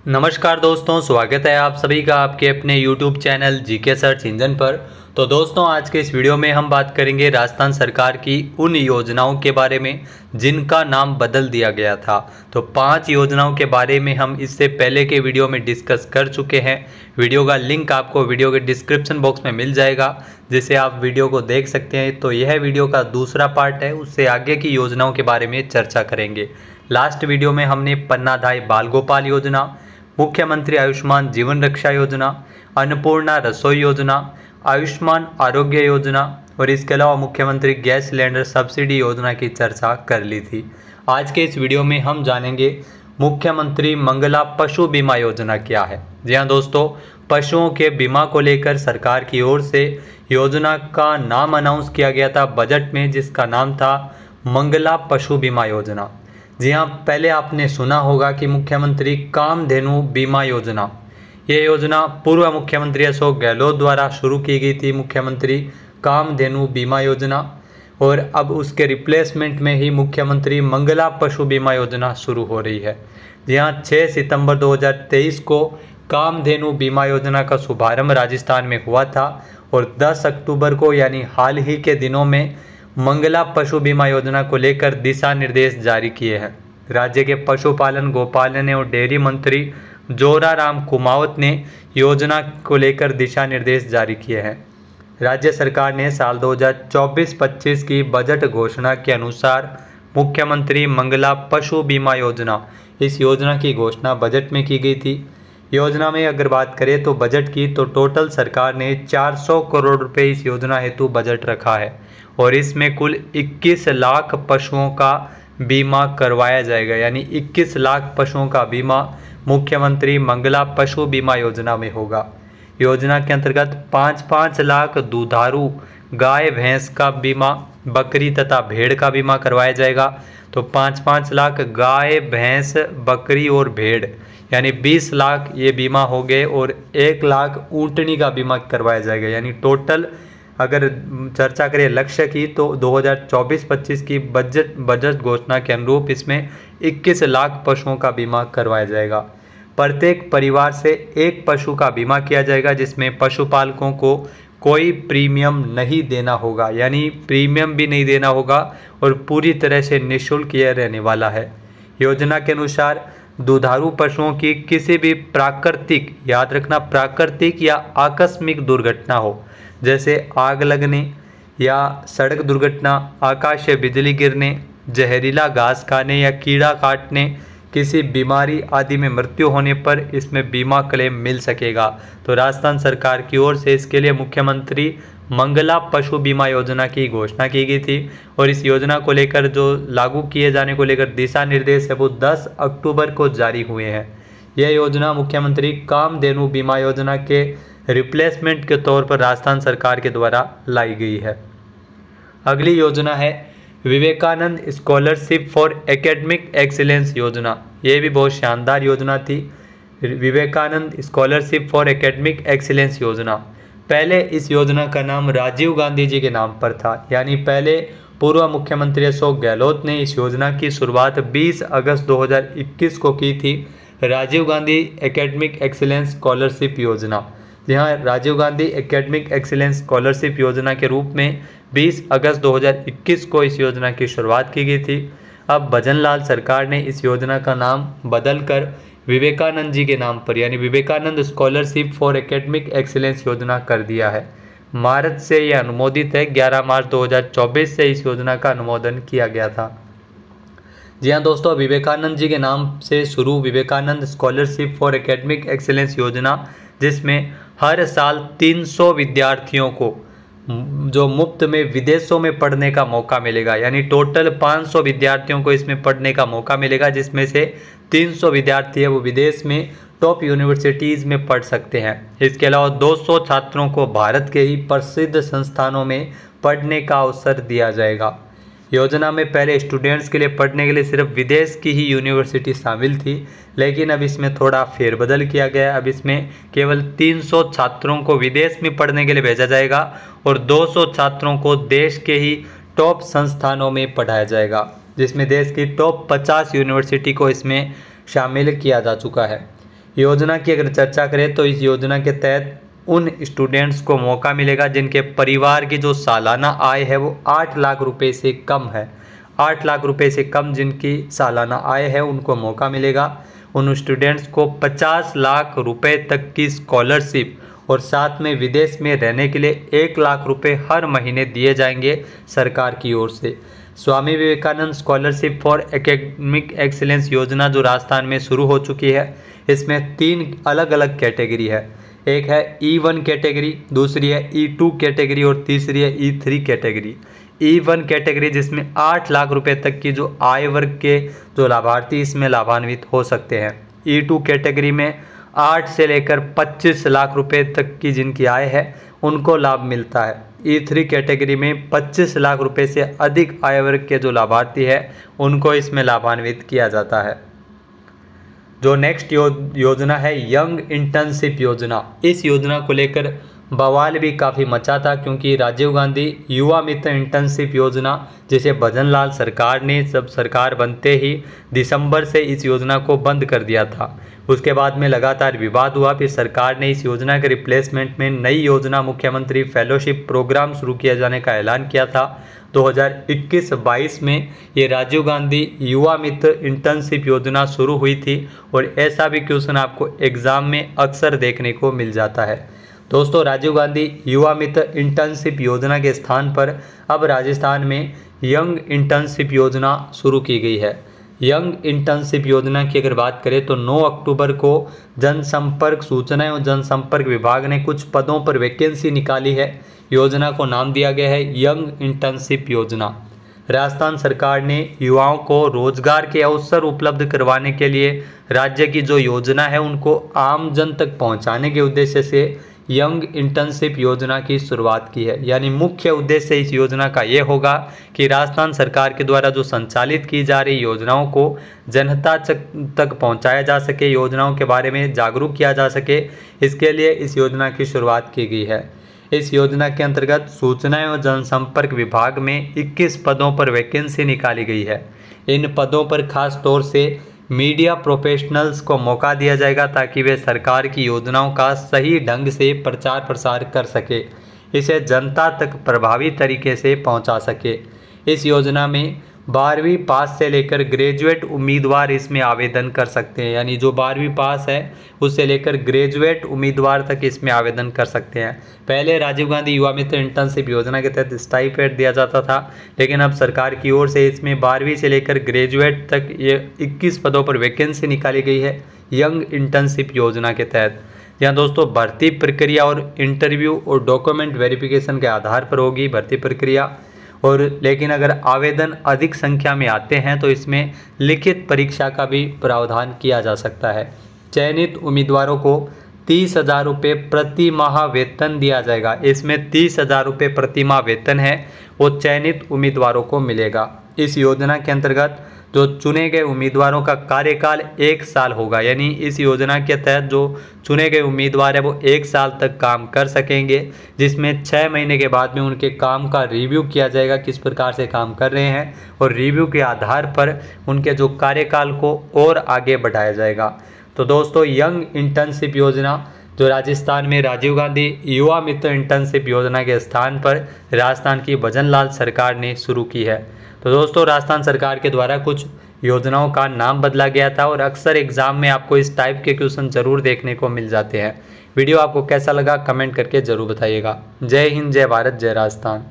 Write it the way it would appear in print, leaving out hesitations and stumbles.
नमस्कार दोस्तों, स्वागत है आप सभी का आपके अपने YouTube channel GK search engine पर। तो दोस्तों, आज के इस वीडियो में हम बात करेंगे राजस्थान सरकार की उन योजनाओं के बारे में जिनका नाम बदल दिया गया था। तो 5 योजनाओं के बारे में हम इससे पहले के वीडियो में डिस्कस कर चुके हैं। वीडियो का लिंक आपको वीडियो के डिस्क्रिप्शन बॉक्स में मिल जाएगा, जिसे आप वीडियो को देख सकते हैं। तो यह वीडियो का दूसरा पार्ट है, उससे आगे की योजनाओं के बारे में चर्चा करेंगे। लास्ट वीडियो में हमने पन्नाधाय बाल गोपाल योजना, मुख्यमंत्री आयुष्मान जीवन रक्षा योजना, अन्नपूर्णा रसोई योजना, आयुष्मान आरोग्य योजना और इसके अलावा मुख्यमंत्री गैस सिलेंडर सब्सिडी योजना की चर्चा कर ली थी। आज के इस वीडियो में हम जानेंगे मुख्यमंत्री मंगला पशु बीमा योजना क्या है। जी हाँ दोस्तों, पशुओं के बीमा को लेकर सरकार की ओर से योजना का नाम अनाउंस किया गया था बजट में, जिसका नाम था मंगला पशु बीमा योजना। जी हाँ, पहले आपने सुना होगा कि मुख्यमंत्री कामधेनु बीमा योजना, ये योजना पूर्व मुख्यमंत्री अशोक गहलोत द्वारा शुरू की गई थी, मुख्यमंत्री कामधेनु बीमा योजना। और अब उसके रिप्लेसमेंट में ही मुख्यमंत्री मंगला पशु बीमा योजना शुरू हो रही है। जी हाँ, 6 सितंबर 2023 को कामधेनु बीमा योजना का शुभारंभ राजस्थान में हुआ था और 10 अक्टूबर को यानी हाल ही के दिनों में मंगला पशु बीमा योजना को लेकर दिशा निर्देश जारी किए हैं। राज्य के पशुपालन, गोपालन और डेयरी मंत्री जोराराम कुमावत ने योजना को लेकर दिशा निर्देश जारी किए हैं। राज्य सरकार ने साल 2024-25 की बजट घोषणा के अनुसार मुख्यमंत्री मंगला पशु बीमा योजना, इस योजना की घोषणा बजट में की गई थी। योजना में अगर बात करें तो बजट की, तो टोटल सरकार ने 400 करोड़ रुपए इस योजना हेतु बजट रखा है और इसमें कुल 21 लाख पशुओं का बीमा करवाया जाएगा। यानी 21 लाख पशुओं का बीमा मुख्यमंत्री मंगला पशु बीमा योजना में होगा। योजना के अंतर्गत 5-5 लाख दुधारू गाय भैंस का बीमा, बकरी तथा भेड़ का बीमा करवाया जाएगा। तो 5-5 लाख गाय भैंस बकरी और भेड़, यानी 20 लाख ये बीमा हो गए और 1 लाख ऊँटनी का बीमा करवाया जाएगा। यानी टोटल अगर चर्चा करें लक्ष्य की, तो 2024-25 की बजट घोषणा के अनुरूप इसमें 21 लाख पशुओं का बीमा करवाया जाएगा। प्रत्येक परिवार से एक पशु का बीमा किया जाएगा, जिसमें पशुपालकों को कोई प्रीमियम नहीं देना होगा। यानी प्रीमियम भी नहीं देना होगा और पूरी तरह से निःशुल्क यह रहने वाला है। योजना के अनुसार दुधारू पशुओं की किसी भी प्राकृतिक, याद रखना प्राकृतिक या आकस्मिक दुर्घटना हो, जैसे आग लगने या सड़क दुर्घटना, आकाशीय बिजली गिरने, जहरीला घास खाने या कीड़ा काटने, किसी बीमारी आदि में मृत्यु होने पर इसमें बीमा क्लेम मिल सकेगा। तो राजस्थान सरकार की ओर से इसके लिए मुख्यमंत्री मंगला पशु बीमा योजना की घोषणा की गई थी और इस योजना को लेकर जो लागू किए जाने को लेकर दिशा निर्देश है वो 10 अक्टूबर को जारी हुए हैं। यह योजना मुख्यमंत्री कामधेनु बीमा योजना के रिप्लेसमेंट के तौर पर राजस्थान सरकार के द्वारा लाई गई है। अगली योजना है Vivekananda scholarship for academic excellence योजना। ये भी बहुत शानदार योजना थी, Vivekananda scholarship for academic excellence योजना। पहले इस योजना का नाम राजीव गांधी जी के नाम पर था। यानी पहले पूर्व मुख्यमंत्री अशोक गहलोत ने इस योजना की शुरुआत 20 अगस्त 2021 को की थी, Rajiv Gandhi academic excellence scholarship योजना। यहाँ Rajiv Gandhi academic excellence scholarship योजना के रूप में 20 अगस्त 2021 को इस योजना की शुरुआत की गई थी। अब भजनलाल सरकार ने इस योजना का नाम बदलकर विवेकानंद जी के नाम पर, यानी Vivekananda scholarship for academic excellence योजना कर दिया है। मार्च से यह अनुमोदित है, 11 मार्च 2024 से इस योजना का अनुमोदन किया गया था। जी हाँ दोस्तों, विवेकानंद जी के नाम से शुरू Vivekananda scholarship for academic excellence योजना, जिसमें हर साल 300 विद्यार्थियों को जो मुफ्त में विदेशों में पढ़ने का मौका मिलेगा। यानी टोटल 500 विद्यार्थियों को इसमें पढ़ने का मौका मिलेगा, जिसमें से 300 विद्यार्थी है वो विदेश में टॉप यूनिवर्सिटीज़ में पढ़ सकते हैं। इसके अलावा 200 छात्रों को भारत के ही प्रसिद्ध संस्थानों में पढ़ने का अवसर दिया जाएगा। योजना में पहले स्टूडेंट्स के लिए पढ़ने के लिए सिर्फ विदेश की ही यूनिवर्सिटी शामिल थी, लेकिन अब इसमें थोड़ा फेरबदल किया गया। अब इसमें केवल 300 छात्रों को विदेश में पढ़ने के लिए भेजा जाएगा और 200 छात्रों को देश के ही टॉप संस्थानों में पढ़ाया जाएगा, जिसमें देश की टॉप 50 यूनिवर्सिटी को इसमें शामिल किया जा चुका है। योजना की अगर चर्चा करें तो इस योजना के तहत उन स्टूडेंट्स को मौका मिलेगा जिनके परिवार की जो सालाना आय है वो 8 लाख रुपए से कम है। 8 लाख रुपए से कम जिनकी सालाना आय है उनको मौका मिलेगा। उन स्टूडेंट्स को 50 लाख रुपए तक की स्कॉलरशिप और साथ में विदेश में रहने के लिए 1 लाख रुपए हर महीने दिए जाएंगे सरकार की ओर से। Swami Vivekananda scholarship for academic excellence योजना जो राजस्थान में शुरू हो चुकी है, इसमें 3 अलग अलग कैटेगरी है। एक है E1 कैटेगरी, दूसरी है E2 कैटेगरी और तीसरी है E3 कैटेगरी। E1 कैटेगरी जिसमें 8 लाख रुपए तक की जो आय वर्ग के जो लाभार्थी इसमें लाभान्वित हो सकते हैं। E2 कैटेगरी में 8 से लेकर 25 लाख रुपए तक की जिनकी आय है उनको लाभ मिलता है। E3 कैटेगरी में 25 लाख रुपए से अधिक आय वर्ग के जो लाभार्थी है उनको इसमें लाभान्वित किया जाता है। जो नेक्स्ट योजना है यंग इंटर्नशिप योजना। इस योजना को लेकर बवाल भी काफ़ी मचा था, क्योंकि राजीव गांधी युवा मित्र इंटर्नशिप योजना जिसे भजनलाल सरकार ने जब सरकार बनते ही दिसंबर से इस योजना को बंद कर दिया था। उसके बाद में लगातार विवाद हुआ, फिर सरकार ने इस योजना के रिप्लेसमेंट में नई योजना मुख्यमंत्री फेलोशिप प्रोग्राम शुरू किया जाने का ऐलान किया था। 2021-22 में ये राजीव गांधी युवा मित्र इंटर्नशिप योजना शुरू हुई थी और ऐसा भी क्वेश्चन आपको एग्ज़ाम में अक्सर देखने को मिल जाता है। दोस्तों, राजीव गांधी युवा मित्र इंटर्नशिप योजना के स्थान पर अब राजस्थान में यंग इंटर्नशिप योजना शुरू की गई है। यंग इंटर्नशिप योजना की अगर बात करें तो 9 अक्टूबर को जनसंपर्क सूचना एवं जनसंपर्क विभाग ने कुछ पदों पर वैकेंसी निकाली है। योजना को नाम दिया गया है यंग इंटर्नशिप योजना। राजस्थान सरकार ने युवाओं को रोजगार के अवसर उपलब्ध करवाने के लिए राज्य की जो योजना है उनको आम जन तक पहुंचाने के उद्देश्य से यंग इंटर्नशिप योजना की शुरुआत की है। यानी मुख्य उद्देश्य इस योजना का ये होगा कि राजस्थान सरकार के द्वारा जो संचालित की जा रही योजनाओं को जनता तक पहुंचाया जा सके, योजनाओं के बारे में जागरूक किया जा सके, इसके लिए इस योजना की शुरुआत की गई है। इस योजना के अंतर्गत सूचना एवं जनसंपर्क विभाग में 21 पदों पर वैकेंसी निकाली गई है। इन पदों पर खास तौर से मीडिया प्रोफेशनल्स को मौका दिया जाएगा ताकि वे सरकार की योजनाओं का सही ढंग से प्रचार प्रसार कर सके, इसे जनता तक प्रभावी तरीके से पहुंचा सके। इस योजना में 12वीं पास से लेकर ग्रेजुएट उम्मीदवार इसमें आवेदन कर सकते हैं। यानी जो 12वीं पास है उससे लेकर ग्रेजुएट उम्मीदवार तक इसमें आवेदन कर सकते हैं। पहले राजीव गांधी युवा मित्र इंटर्नशिप योजना के तहत स्टाइपेंड दिया जाता था, लेकिन अब सरकार की ओर से इसमें 12वीं से लेकर ग्रेजुएट तक ये 21 पदों पर वैकेंसी निकाली गई है यंग इंटर्नशिप योजना के तहत। यहाँ दोस्तों भर्ती प्रक्रिया और इंटरव्यू और डॉक्यूमेंट वेरिफिकेशन के आधार पर होगी भर्ती प्रक्रिया, और लेकिन अगर आवेदन अधिक संख्या में आते हैं तो इसमें लिखित परीक्षा का भी प्रावधान किया जा सकता है। चयनित उम्मीदवारों को 30,000 रुपये प्रति माह वेतन दिया जाएगा। इसमें 30,000 रुपये प्रति माह वेतन है वो चयनित उम्मीदवारों को मिलेगा। इस योजना के अंतर्गत जो चुने गए उम्मीदवारों का कार्यकाल 1 साल होगा। यानी इस योजना के तहत जो चुने गए उम्मीदवार है वो 1 साल तक काम कर सकेंगे, जिसमें 6 महीने के बाद में उनके काम का रिव्यू किया जाएगा, किस प्रकार से काम कर रहे हैं, और रिव्यू के आधार पर उनके जो कार्यकाल को और आगे बढ़ाया जाएगा। तो दोस्तों, यंग इंटर्नशिप योजना जो राजस्थान में राजीव गांधी युवा मित्र इंटर्नशिप योजना के स्थान पर राजस्थान की भजनलाल सरकार ने शुरू की है। तो दोस्तों, राजस्थान सरकार के द्वारा कुछ योजनाओं का नाम बदला गया था और अक्सर एग्जाम में आपको इस टाइप के क्वेश्चन जरूर देखने को मिल जाते हैं। वीडियो आपको कैसा लगा कमेंट करके जरूर बताइएगा। जय हिंद, जय भारत, जय राजस्थान।